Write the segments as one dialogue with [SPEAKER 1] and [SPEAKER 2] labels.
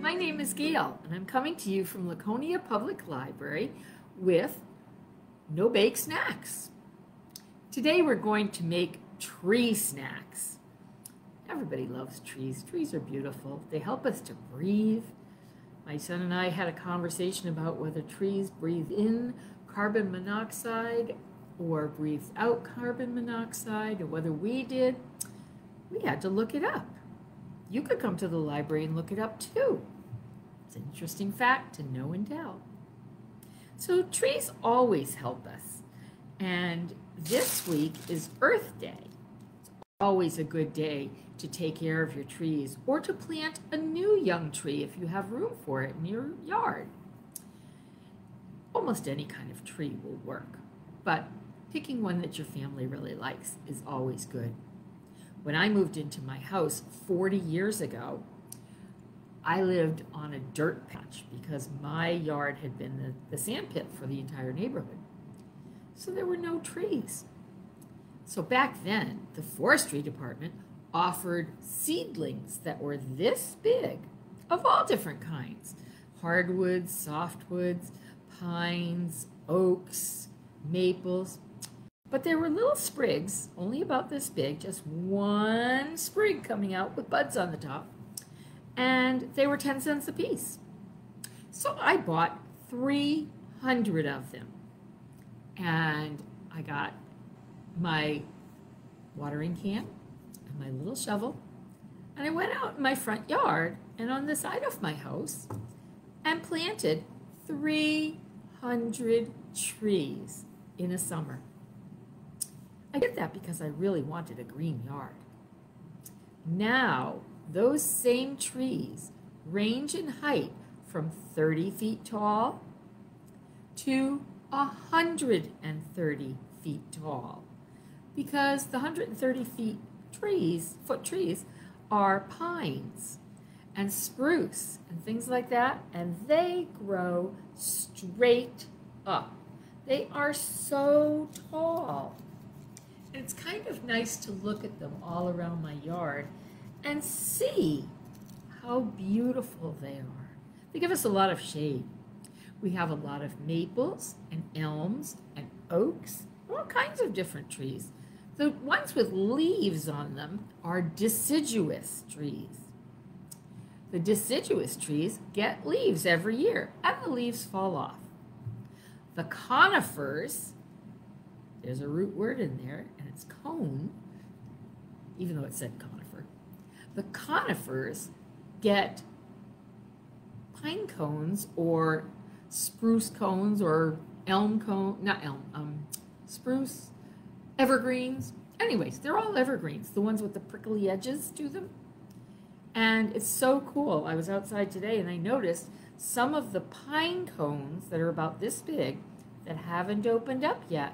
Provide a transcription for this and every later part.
[SPEAKER 1] My name is Gail, and I'm coming to you from Laconia Public Library with No Bake Snacks. Today we're going to make tree snacks. Everybody loves trees. Trees are beautiful. They help us to breathe. My son and I had a conversation about whether trees breathe in carbon monoxide or breathe out carbon monoxide, or whether we did. We had to look it up. You could come to the library and look it up too. It's an interesting fact to know and tell. So trees always help us. And this week is Earth Day. It's always a good day to take care of your trees or to plant a new young tree if you have room for it in your yard. Almost any kind of tree will work, but picking one that your family really likes is always good. When I moved into my house 40 years ago, I lived on a dirt patch because my yard had been the sand pit for the entire neighborhood. So there were no trees. So back then, the forestry department offered seedlings that were this big, of all different kinds: hardwoods, softwoods, pines, oaks, maples. But there were little sprigs, only about this big, just one sprig coming out with buds on the top, and they were 10 cents a piece. So I bought 300 of them, and I got my watering can and my little shovel, and I went out in my front yard and on the side of my house and planted 300 trees in a summer. I did that because I really wanted a green yard. Now, those same trees range in height from 30 feet tall to 130 feet tall, because the 130 foot trees are pines and spruce and things like that, and they grow straight up. They are so tall. And it's kind of nice to look at them all around my yard and see how beautiful they are. They give us a lot of shade. We have a lot of maples and elms and oaks, all kinds of different trees. The ones with leaves on them are deciduous trees. The deciduous trees get leaves every year, and the leaves fall off. The conifers, there's a root word in there, and it's cone, even though it said conifer. The conifers get pine cones or spruce cones or elm cone, not elm, spruce, evergreens. Anyways, they're all evergreens, the ones with the prickly edges to them. And it's so cool. I was outside today and I noticed some of the pine cones that are about this big that haven't opened up yet.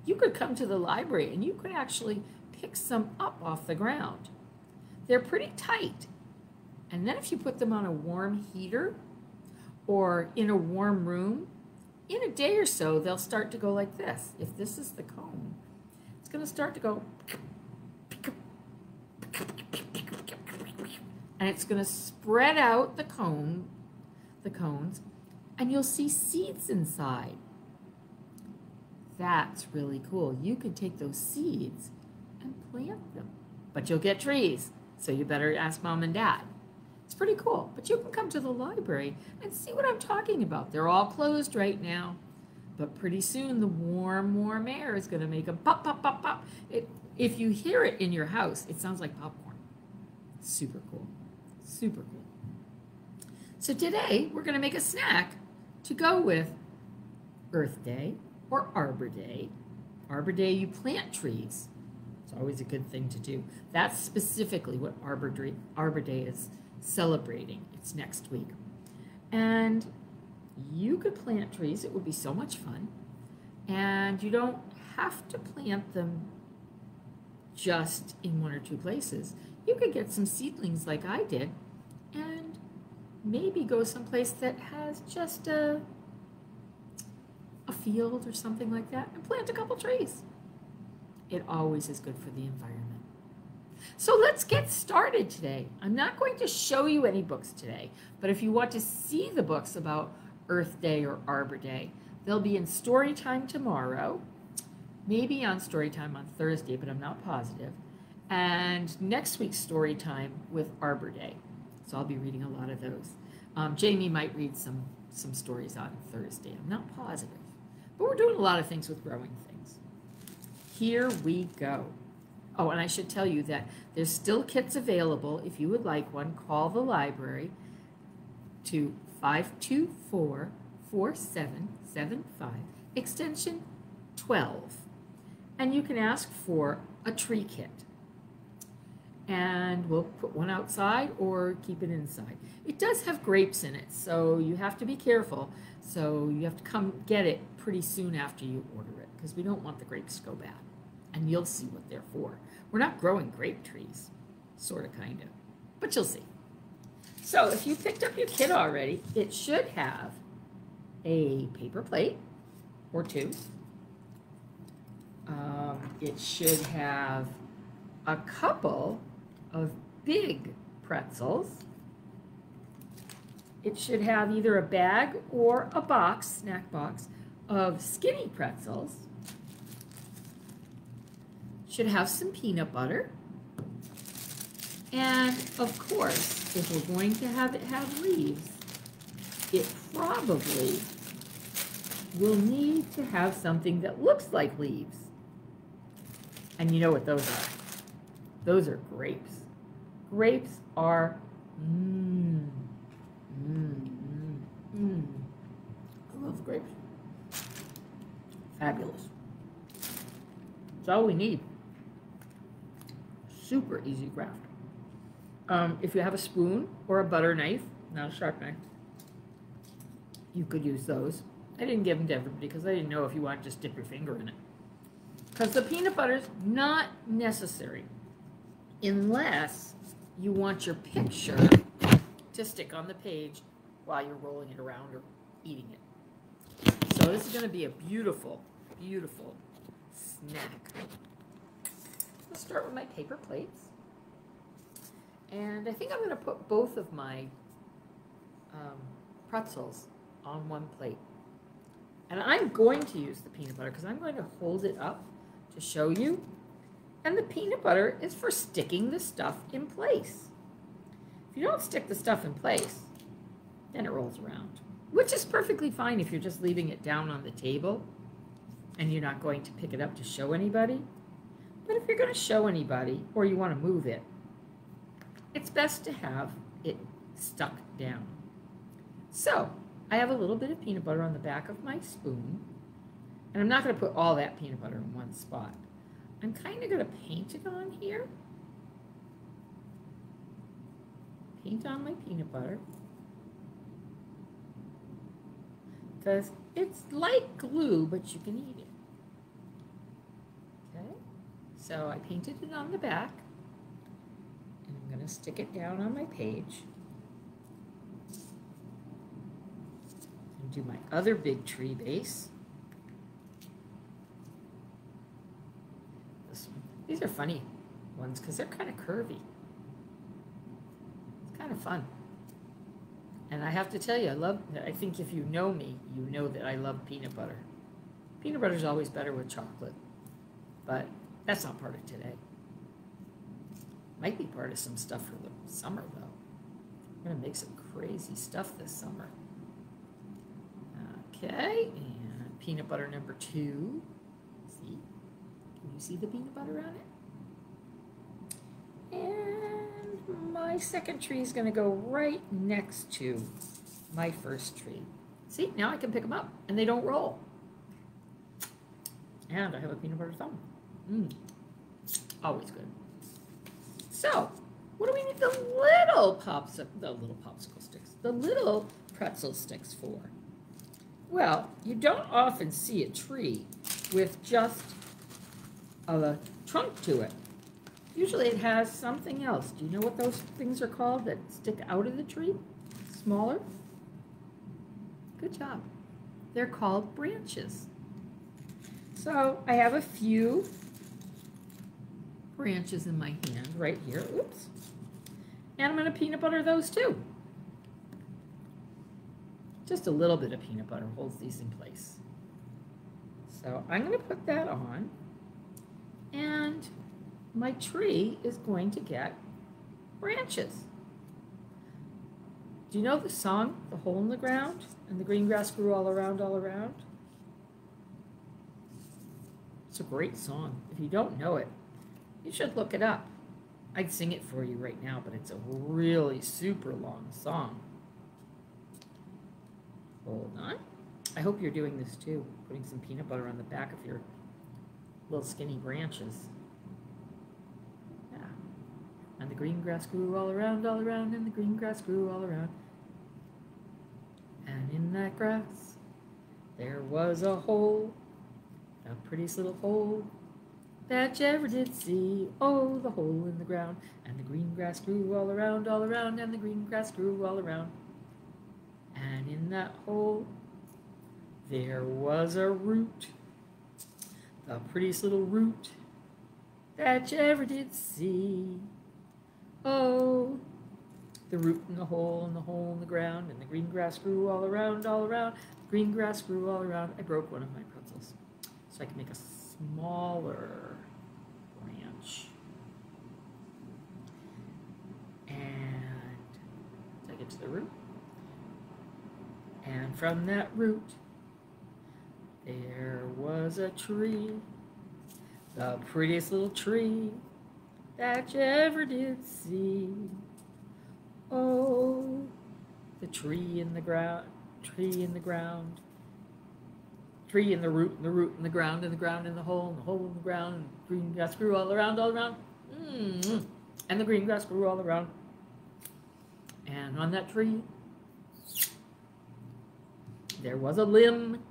[SPEAKER 1] You could come to the library and you could actually pick some up off the ground. They're pretty tight. And then if you put them on a warm heater or in a warm room, in a day or so, they'll start to go like this. If this is the cone, it's going to start to go, and it's going to spread out the cones, and you'll see seeds inside. That's really cool. You can take those seeds and plant them, but you'll get trees, so you better ask Mom and Dad. It's pretty cool, but you can come to the library and see what I'm talking about. They're all closed right now, but pretty soon the warm air is going to make them pop, pop, pop, pop. If you hear it in your house, it sounds like popcorn. Super cool, super cool. So today we're going to make a snack to go with Earth Day or Arbor Day. Arbor Day, you plant trees. It's always a good thing to do. That's specifically what Arbor Day is celebrating. It's next week. And you could plant trees. It would be so much fun. And you don't have to plant them just in one or two places. You could get some seedlings like I did and maybe go someplace that has just a field or something like that and plant a couple trees. It always is good for the environment. So let's get started today. I'm not going to show you any books today, but if you want to see the books about Earth Day or Arbor Day, they'll be in story time tomorrow, maybe on story time on Thursday, but I'm not positive, and next week's story time with Arbor Day. So I'll be reading a lot of those. Jamie might read some stories on Thursday. I'm not positive, but we're doing a lot of things with growing things. Here we go. Oh, and I should tell you that there's still kits available. If you would like one, call the library to 524-4775, extension 12. And you can ask for a tree kit. And we'll put one outside or keep it inside. It does have grapes in it, so you have to be careful. So you have to come get it pretty soon after you order it, because we don't want the grapes to go bad. And you'll see what they're for. We're not growing grape trees, sort of, kind of, but you'll see. So if you picked up your kit already, it should have a paper plate or two. It should have a couple of big pretzels. It should have either a bag or a box, snack box, of skinny pretzels. Should have some peanut butter. And of course, if we're going to have it have leaves, it probably will need to have something that looks like leaves. And you know what those are? Those are grapes. Grapes are, I love grapes. Fabulous. That's all we need. Super easy craft. If you have a spoon or a butter knife, not a sharp knife, you could use those. I didn't give them to everybody because I didn't know if you want to just dip your finger in it. Because the peanut butter's not necessary unless you want your picture to stick on the page while you're rolling it around or eating it. So this is going to be a beautiful, beautiful snack. Let's start with my paper plates. And I think I'm going to put both of my pretzels on one plate. And I'm going to use the peanut butter because I'm going to hold it up to show you. And the peanut butter is for sticking the stuff in place. If you don't stick the stuff in place, then it rolls around, which is perfectly fine if you're just leaving it down on the table and you're not going to pick it up to show anybody. But if you're going to show anybody or you want to move it, it's best to have it stuck down. So I have a little bit of peanut butter on the back of my spoon, and I'm not going to put all that peanut butter in one spot. I'm kind of going to paint it on here. Paint on my peanut butter. Because it's like glue, but you can eat it. Okay, so I painted it on the back, and I'm going to stick it down on my page. And do my other big tree base. This one. These are funny ones because they're kind of curvy. It's kind of fun. And I have to tell you, I think if you know me, you know that I love peanut butter. Peanut butter is always better with chocolate, but that's not part of today. Might be part of some stuff for the summer, though. I'm going to make some crazy stuff this summer. Okay, and peanut butter number 2. See? Can you see the peanut butter on it? And my second tree is going to go right next to my first tree. See, now I can pick them up, and they don't roll. And I have a peanut butter thumb. Always good. So, what do we need the little popsicle sticks, the little pretzel sticks for? Well, you don't often see a tree with just a trunk to it. Usually it has something else. Do you know what those things are called that stick out of the tree? Smaller? Good job. They're called branches. So I have a few branches in my hand right here. Oops. And I'm going to peanut butter those too. Just a little bit of peanut butter holds these in place. So I'm going to put that on, and my tree is going to get branches. Do you know the song, The Hole in the Ground, and the green grass grew all around, all around? It's a great song. If you don't know it, you should look it up. I'd sing it for you right now, but it's a really super long song. Hold on. I hope you're doing this too, putting some peanut butter on the back of your little skinny branches. Yeah. And the green grass grew all around, and the green grass grew all around. And in that grass, there was a hole, the prettiest little hole that you ever did see. Oh, the hole in the ground. And the green grass grew all around, and the green grass grew all around. And in that hole, there was a root, the prettiest little root that you ever did see. Oh, the root in the hole in the ground, and the green grass grew all around, the green grass grew all around. I broke one of my pretzels, so I can make a smaller branch. And take it to the root. And from that root, there was a tree, the prettiest little tree that you ever did see. Oh, the tree in the ground, tree in the ground, tree in the root, and the root in the ground, and the ground in the hole in the ground, and green grass grew all around, and the green grass grew all around. And on that tree, there was a limb.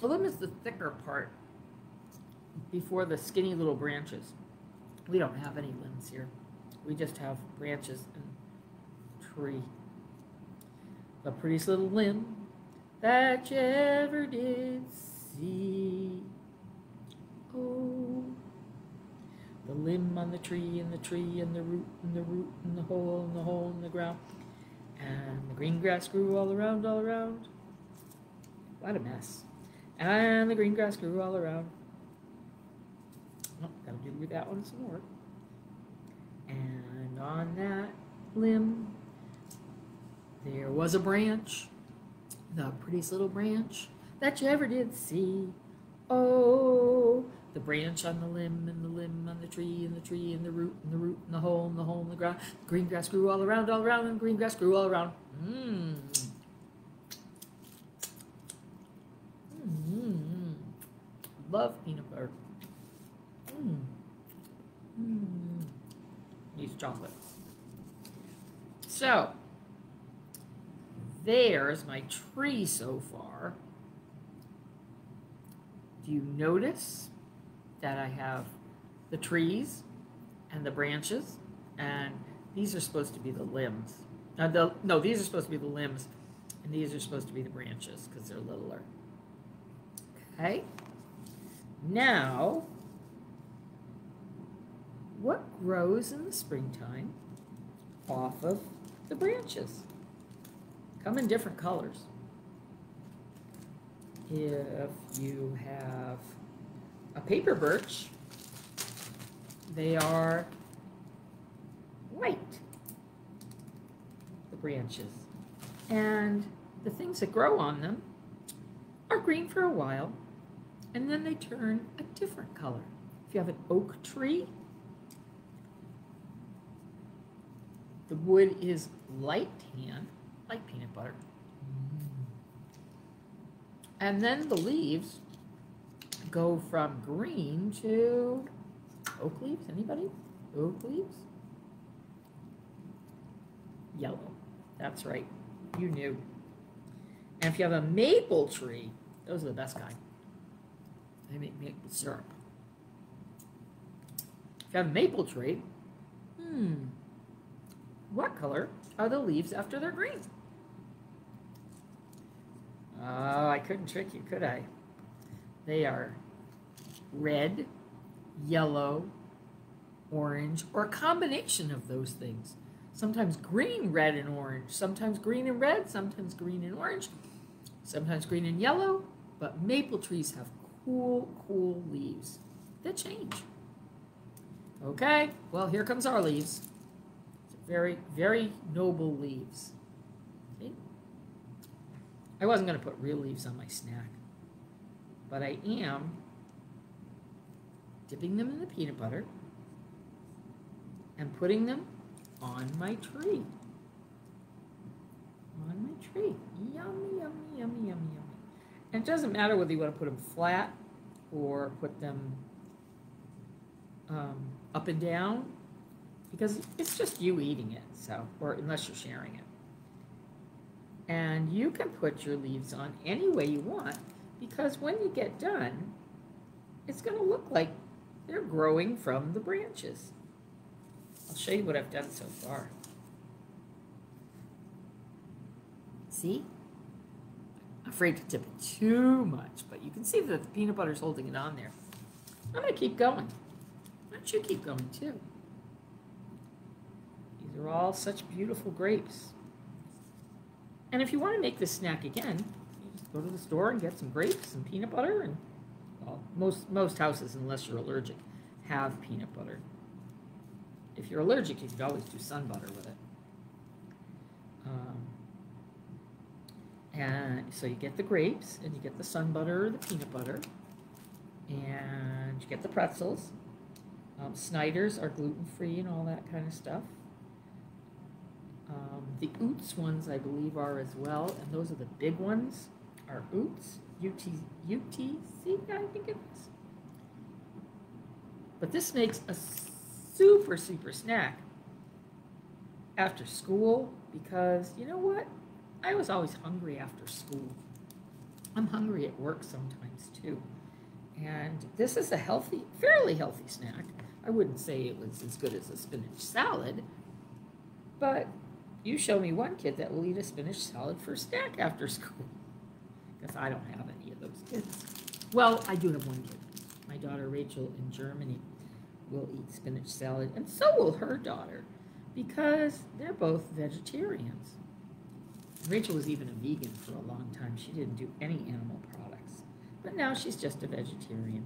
[SPEAKER 1] A limb is the thicker part before the skinny little branches. We don't have any limbs here. We just have branches and tree. The prettiest little limb that you ever did see. Oh, the limb on the tree, and the tree, and the root, and the root, and the hole in the ground. And the green grass grew all around, all around. What a mess. And the green grass grew all around. Oh, gotta do that one some more. And on that limb, there was a branch, the prettiest little branch that you ever did see. Oh, the branch on the limb, and the limb on the tree, and the tree, and the root, and the root, and the hole in the ground. The green grass grew all around, and the green grass grew all around. Love peanut butter. Needs chocolate. So, there's my tree so far. Do you notice that I have the trees and the branches, and these are supposed to be the limbs. No, these are supposed to be the limbs, and these are supposed to be the branches because they're littler. Okay. Now, what grows in the springtime off of the branches? Come in different colors. If you have a paper birch, they are white, the branches. And the things that grow on them are green for a while, and then they turn a different color. If you have an oak tree, the wood is light tan, like peanut butter. And then the leaves go from green to oak leaves. Anybody? Oak leaves? Yellow. That's right. You knew. And if you have a maple tree, those are the best kind. They make maple syrup. If you have a maple tree, what color are the leaves after they're green? Oh, I couldn't trick you, could I? They are red, yellow, orange, or a combination of those things. Sometimes green, red, and orange. Sometimes green and red, sometimes green and orange, sometimes green and yellow. But maple trees have cool, cool leaves that change. Okay, well, here comes our leaves. Very, very noble leaves. See? I wasn't going to put real leaves on my snack, but I am dipping them in the peanut butter and putting them on my tree. On my tree. Yummy, yummy, yummy, yummy, yummy. And it doesn't matter whether you want to put them flat or put them up and down, because it's just you eating it, so, or unless you're sharing it. And you can put your leaves on any way you want, because when you get done, it's going to look like they're growing from the branches. I'll show you what I've done so far. See? I'm afraid to tip it too much, but you can see that the peanut butter is holding it on there. I'm going to keep going. Why don't you keep going too? These are all such beautiful grapes. And if you want to make this snack again, you just go to the store and get some grapes and peanut butter. And well, most houses, unless you're allergic, have peanut butter. If you're allergic, you could always do sun butter with it. And so you get the grapes, and you get the sun butter or the peanut butter, and you get the pretzels. Snyder's are gluten-free and all that kind of stuff. The Oots ones, I believe, are as well, and those are the big ones, are Oots, UTC, I think it is. But this makes a super, super snack after school, because you know what? I was always hungry after school. I'm hungry at work sometimes too. And this is a healthy, fairly healthy snack. I wouldn't say it was as good as a spinach salad, but you show me one kid that will eat a spinach salad for a snack after school. Because I don't have any of those kids. Well, I do have one kid. My daughter Rachel in Germany will eat spinach salad, and so will her daughter, because they're both vegetarians. Rachel was even a vegan for a long time. She didn't do any animal products, but now she's just a vegetarian.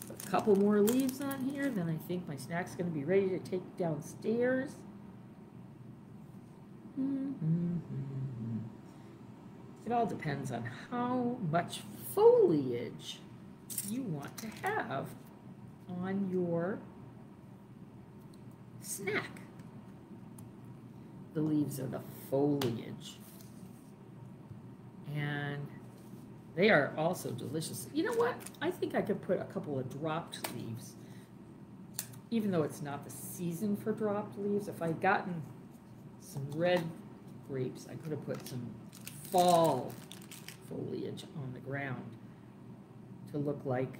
[SPEAKER 1] A couple more leaves on here, then I think my snack's going to be ready to take downstairs. It all depends on how much foliage you want to have on your snack. The leaves are the foliage, and they are also delicious. You know what? I think I could put a couple of dropped leaves, even though it's not the season for dropped leaves. If I'd gotten some red grapes, I could have put some fall foliage on the ground to look like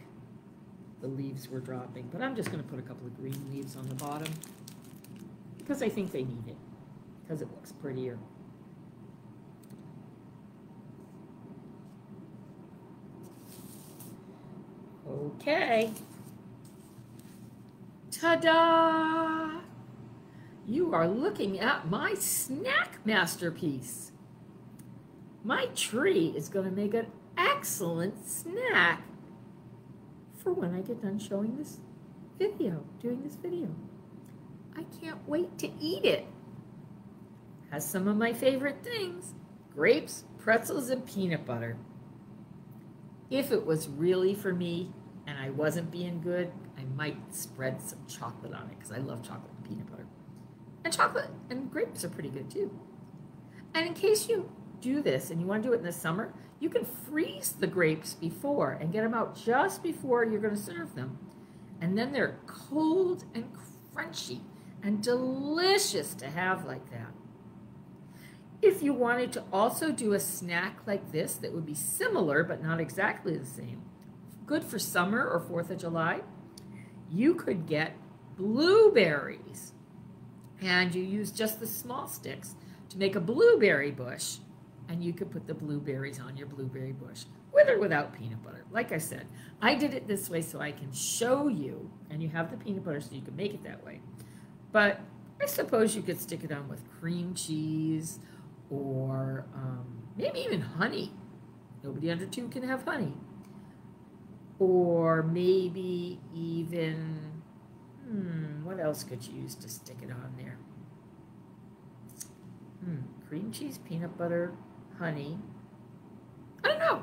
[SPEAKER 1] the leaves were dropping. But I'm just going to put a couple of green leaves on the bottom because I think they need it, because it looks prettier. Okay. Ta-da! You are looking at my snack masterpiece. My tree is going to make an excellent snack for when I get done showing this video, doing this video. I can't wait to eat it. Has some of my favorite things: grapes, pretzels, and peanut butter. If it was really for me and I wasn't being good, I might spread some chocolate on it, because I love chocolate and peanut butter. And chocolate and grapes are pretty good too. And in case you do this and you want to do it in the summer, you can freeze the grapes before and get them out just before you're going to serve them. And then they're cold and crunchy and delicious to have like that. If you wanted to also do a snack like this that would be similar but not exactly the same, good for summer or 4th of July, you could get blueberries, and you use just the small sticks to make a blueberry bush, and you could put the blueberries on your blueberry bush, with or without peanut butter. Like I said, I did it this way so I can show you, and you have the peanut butter so you can make it that way. But I suppose you could stick it on with cream cheese or maybe even honey. Nobody under 2 can have honey. Or maybe even, what else could you use to stick it on there? Cream cheese, peanut butter, honey. I don't know.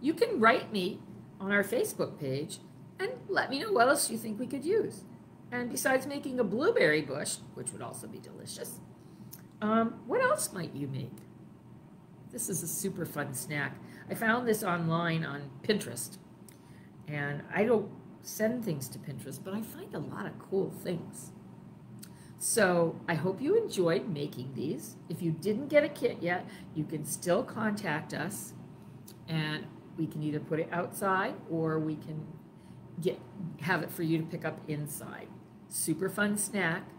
[SPEAKER 1] You can write me on our Facebook page and let me know what else you think we could use. And besides making a blueberry bush, which would also be delicious, what else might you make? This is a super fun snack. I found this online on Pinterest. And I don't send things to Pinterest, but I find a lot of cool things. So I hope you enjoyed making these. If you didn't get a kit yet, you can still contact us, and we can either put it outside or we can have it for you to pick up inside. Super fun snack,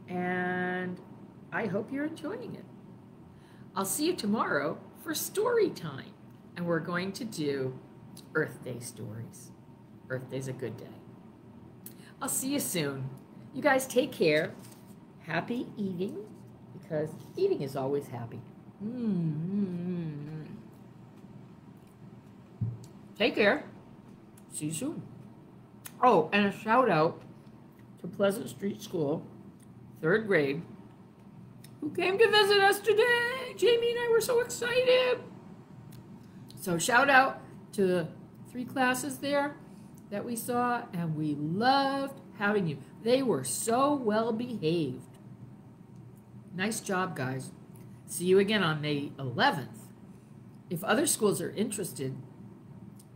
[SPEAKER 1] and I hope you're enjoying it. I'll see you tomorrow for story time, and we're going to do Earth Day stories. Earth Day's a good day. I'll see you soon. You guys take care. Happy eating, because eating is always happy. Take care. See you soon. Oh, and a shout out to Pleasant Street School, 3rd grade, who came to visit us today. Jamie and I were so excited. So shout out to the 3 classes there that we saw, and we loved having you. They were so well behaved. Nice job, guys. See you again on May 11th. If other schools are interested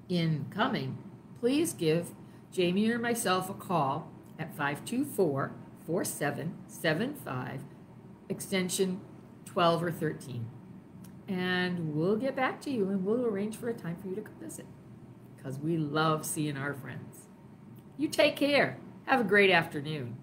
[SPEAKER 1] in coming, please give Jamie or myself a call at 524-4775, extension 12 or 13. And we'll get back to you, and we'll arrange for a time for you to come visit, because we love seeing our friends. You take care. Have a great afternoon.